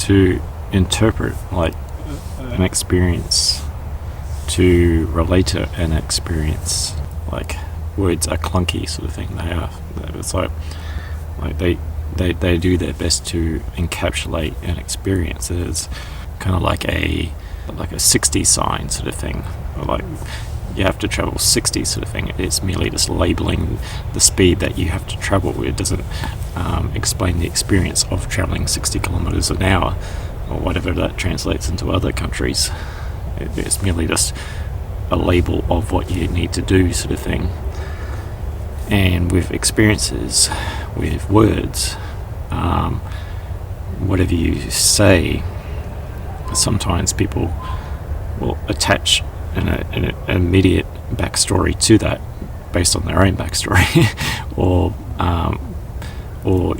to interpret like an experience, to relate to an experience, like words are clunky sort of thing. They are. It's like they do their best to encapsulate an experience. It's kind of like a 60 sign sort of thing, or like you have to travel 60 sort of thing. It's merely just labeling the speed that you have to travel. It doesn't explain the experience of traveling 60 kilometers an hour or whatever that translates into other countries. It's merely just a label of what you need to do sort of thing. And with experiences, with words, whatever you say, sometimes people will attach an immediate backstory to that based on their own backstory, or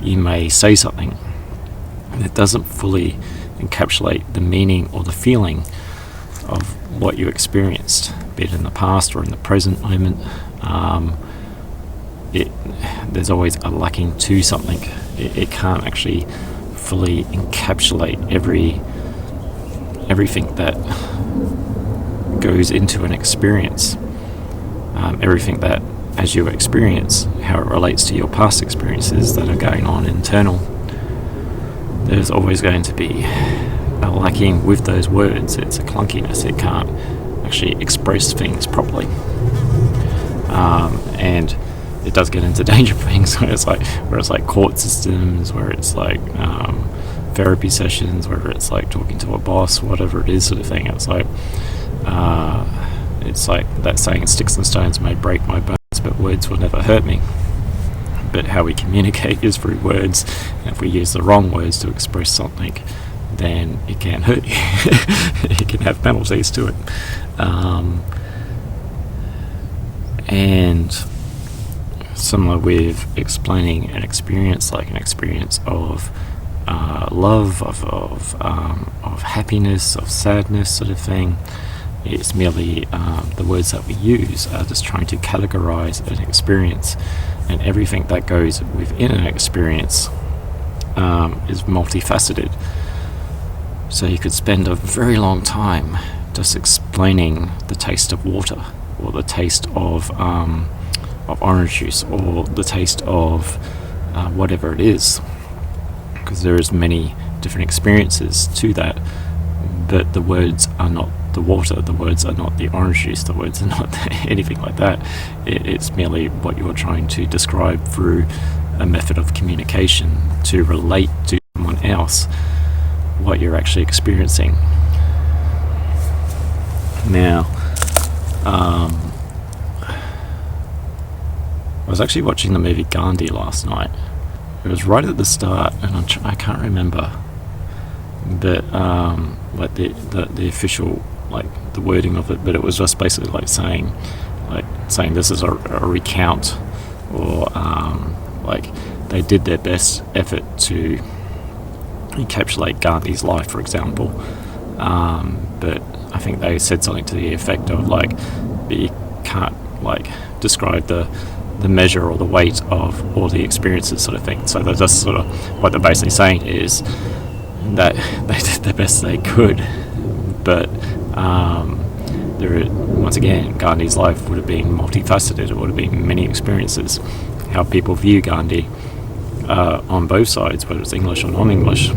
you may say something that doesn't fully encapsulate the meaning or the feeling of what you experienced, be it in the past or in the present moment. There's always a lacking to something. It can't actually fully encapsulate everything that goes into an experience, everything that, as you experience, how it relates to your past experiences that are going on internal. There's always going to be a lacking with those words. It's a clunkiness. It can't actually express things properly, and it does get into danger things where it's like court systems, where it's like therapy sessions, where it's like talking to a boss, whatever it is sort of thing. It's like that saying, sticks and stones may break my bones, but words will never hurt me. But how we communicate is through words, and if we use the wrong words to express something, then it can hurt you. It can have penalties to it. And similar with explaining an experience, like an experience of love, of happiness, of sadness sort of thing. It's merely the words that we use are just trying to categorize an experience, and everything that goes within an experience is multifaceted. So you could spend a very long time just explaining the taste of water, or the taste of orange juice, or the taste of whatever it is, because there is many different experiences to that. But the words are not the water, the words are not the orange juice, the words are not anything like that. It's merely what you're trying to describe through a method of communication to relate to someone else what you're actually experiencing. Now, I was actually watching the movie Gandhi last night. It was right at the start, and I can't remember, but like the official, like the wording of it, but it was just basically like saying this is a recount, or like they did their best effort to encapsulate Gandhi's life, for example, but I think they said something to the effect of like, but you can't like describe the measure or the weight of all the experiences sort of thing. So they're just sort of, what they're basically saying is that they did the best they could, but once again, Gandhi's life would have been multifaceted. It would have been many experiences. How people view Gandhi on both sides, whether it's English or non-English,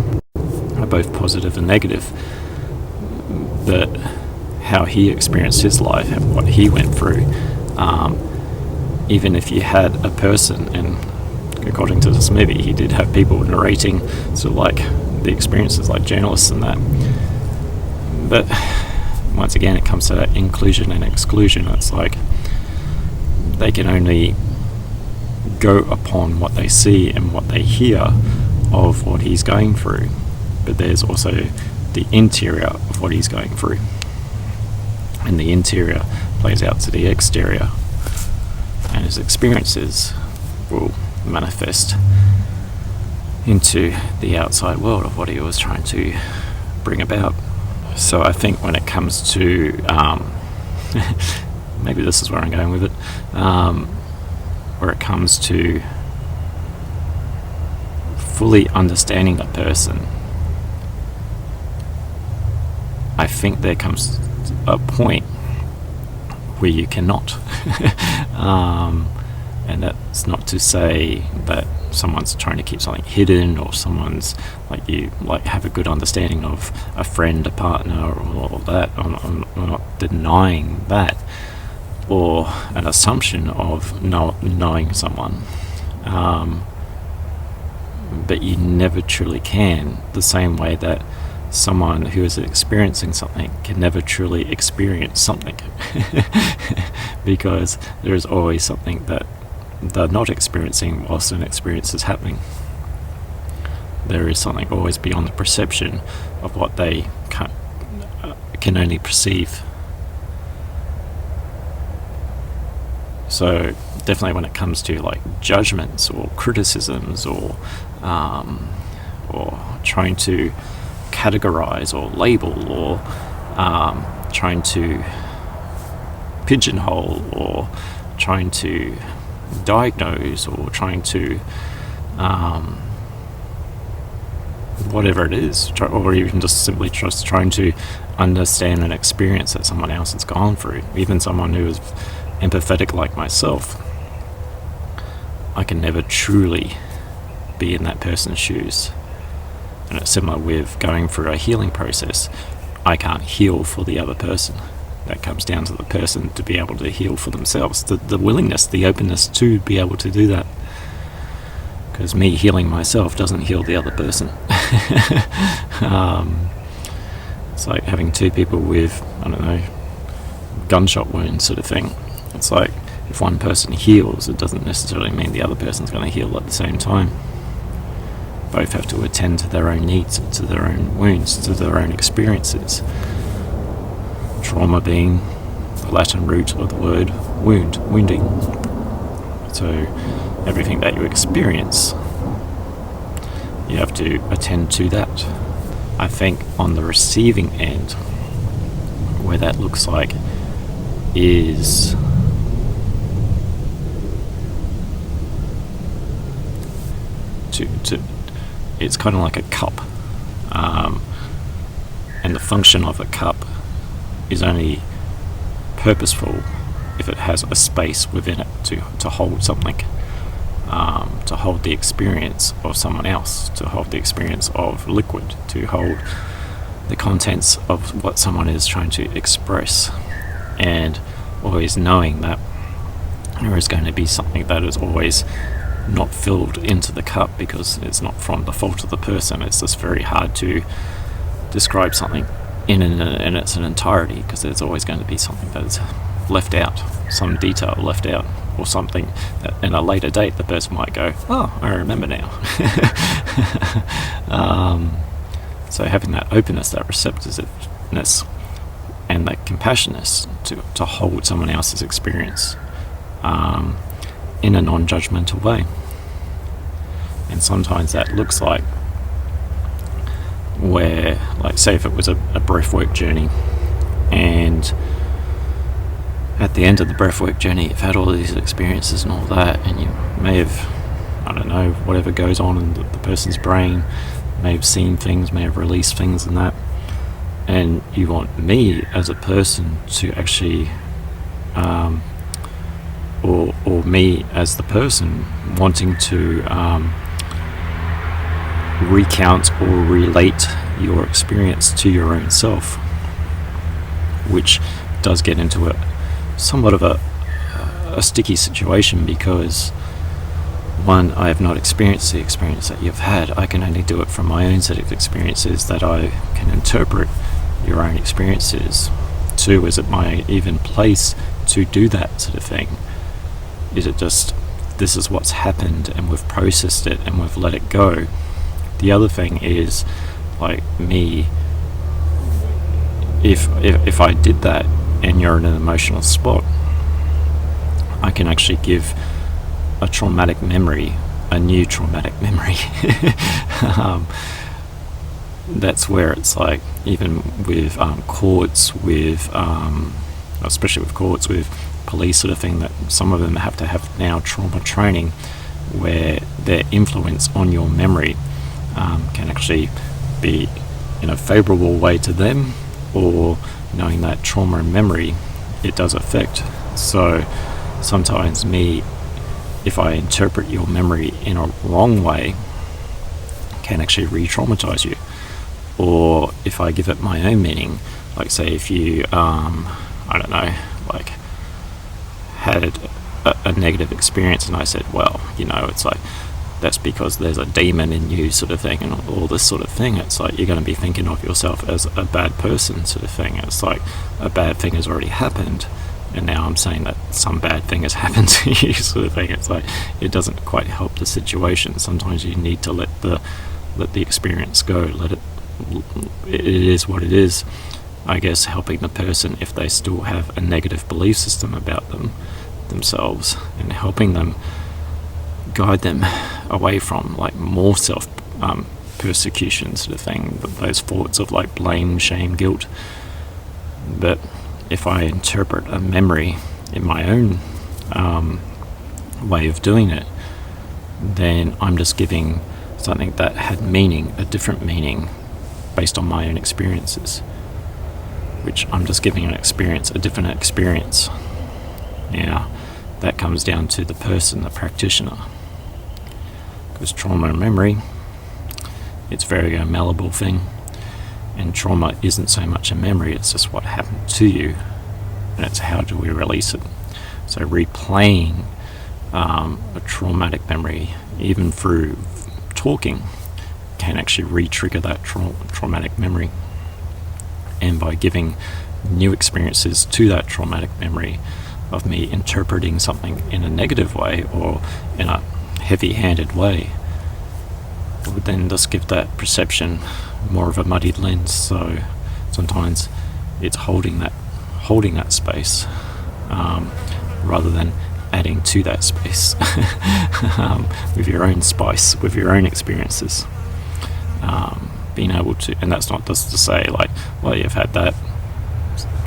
are both positive and negative. But how he experienced his life and what he went through, even if you had a person, and according to this movie, he did have people narrating sort of like the experiences, like journalists and that. But once again, it comes to that inclusion and exclusion. It's like they can only go upon what they see and what they hear of what he's going through, but there's also the interior of what he's going through, and the interior plays out to the exterior, and his experiences will manifest into the outside world of what he was trying to bring about. So I think when it comes to maybe this is where I'm going with it, where it comes to fully understanding a person, I think there comes a point where you cannot. And that's not to say that someone's trying to keep something hidden, or someone's you have a good understanding of a friend, a partner, or that. I'm not denying that, or an assumption of knowing someone. But you never truly can, the same way that someone who is experiencing something can never truly experience something. Because there is always something that they're not experiencing whilst an experience is happening. There is something always beyond the perception of what they can only perceive. So definitely when it comes to judgments or criticisms, or trying to categorize or label, or trying to pigeonhole, or trying to diagnose, or trying to whatever it is, or even just simply just trying to understand an experience that someone else has gone through, even someone who is empathetic like myself, I can never truly be in that person's shoes. And it's similar with going through a healing process. I can't heal for the other person. That comes down to the person to be able to heal for themselves. The willingness, the openness to be able to do that. Because me healing myself doesn't heal the other person. It's like having two people with, gunshot wounds sort of thing. It's like if one person heals, it doesn't necessarily mean the other person's going to heal at the same time. Both have to attend to their own needs, to their own wounds, to their own experiences. Trauma being the Latin root of the word wounding. So everything that you experience, you have to attend to that. I think on the receiving end, where that looks like is it's kind of like a cup, and the function of a cup is only purposeful if it has a space within it to hold something, to hold the experience of someone else, to hold the experience of liquid, to hold the contents of what someone is trying to express, and always knowing that there is going to be something that is always not filled into the cup, because it's not from the fault of the person. It's just very hard to describe something in its entirety, because there's always going to be something that is left out, some detail left out, or something that in a later date the person might go, oh, I remember now. So having that openness, that receptiveness, and that compassionate to hold someone else's experience in a non-judgmental way. And sometimes that looks like where, say if it was a breathwork journey, and at the end of the breathwork journey you've had all these experiences and all that, and you may have, whatever goes on in the person's brain, may have seen things, may have released things and that, and you want me as a person to actually or me as the person wanting to recount or relate your experience to your own self, which does get into somewhat of a sticky situation, because one, I have not experienced the experience that you've had. I can only do it from my own set of experiences that I can interpret your own experiences. Two, is it my even place to do that sort of thing? Is it just, this is what's happened and we've processed it and we've let it go? The other thing is, me, if I did that and you're in an emotional spot, I can actually give a traumatic memory, a new traumatic memory. That's where it's even with courts, with especially with courts, with police sort of thing, that some of them have to have now trauma training, where their influence on your memory can actually be in a favourable way to them, or knowing that trauma and memory, it does affect. So sometimes if I interpret your memory in a wrong way, can actually re-traumatize you. Or if I give it my own meaning, like say if you, I don't know, like had a negative experience and I said, well, it's like, that's because there's a demon in you sort of thing, and all this sort of thing. It's like you're going to be thinking of yourself as a bad person sort of thing. It's like a bad thing has already happened, and now I'm saying that some bad thing has happened to you sort of thing. It's like it doesn't quite help the situation. Sometimes you need to let the experience go. It is what it is. I guess helping the person if they still have a negative belief system about themselves, and helping them, guide them away from like more self persecution sort of thing, those thoughts of like blame, shame, guilt. But if I interpret a memory in my own way of doing it, then I'm just giving something that had meaning, a different meaning based on my own experiences, which I'm just giving an experience, a different experience. Now that comes down to the person, the practitioner, because trauma and memory, it's very a malleable thing, and trauma isn't so much a memory, it's just what happened to you, and it's how do we release it. So replaying a traumatic memory, even through talking, can actually re-trigger that traumatic memory. And by giving new experiences to that traumatic memory of me interpreting something in a negative way or in a heavy-handed way, it would then just give that perception more of a muddied lens. So sometimes it's holding that space rather than adding to that space with your own spice, with your own experiences. Being able to, and that's not just to say like, well, you've had that,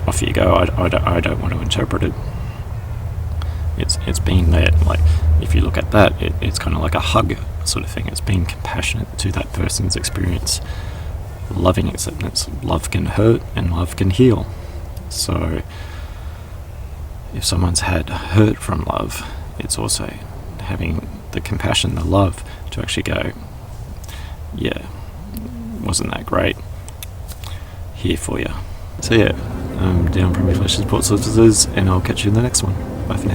off you go, I don't want to interpret it. It's being there. Like if you look at that, it's kind of like a hug sort of thing. It's being compassionate to that person's experience, loving acceptance. Love can hurt and love can heal. So if someone's had hurt from love, it's also having the compassion, the love to actually go, yeah, wasn't that great, here for you. So yeah, I'm down from Eflowtion Support Services, and I'll catch you in the next one. Bye for now.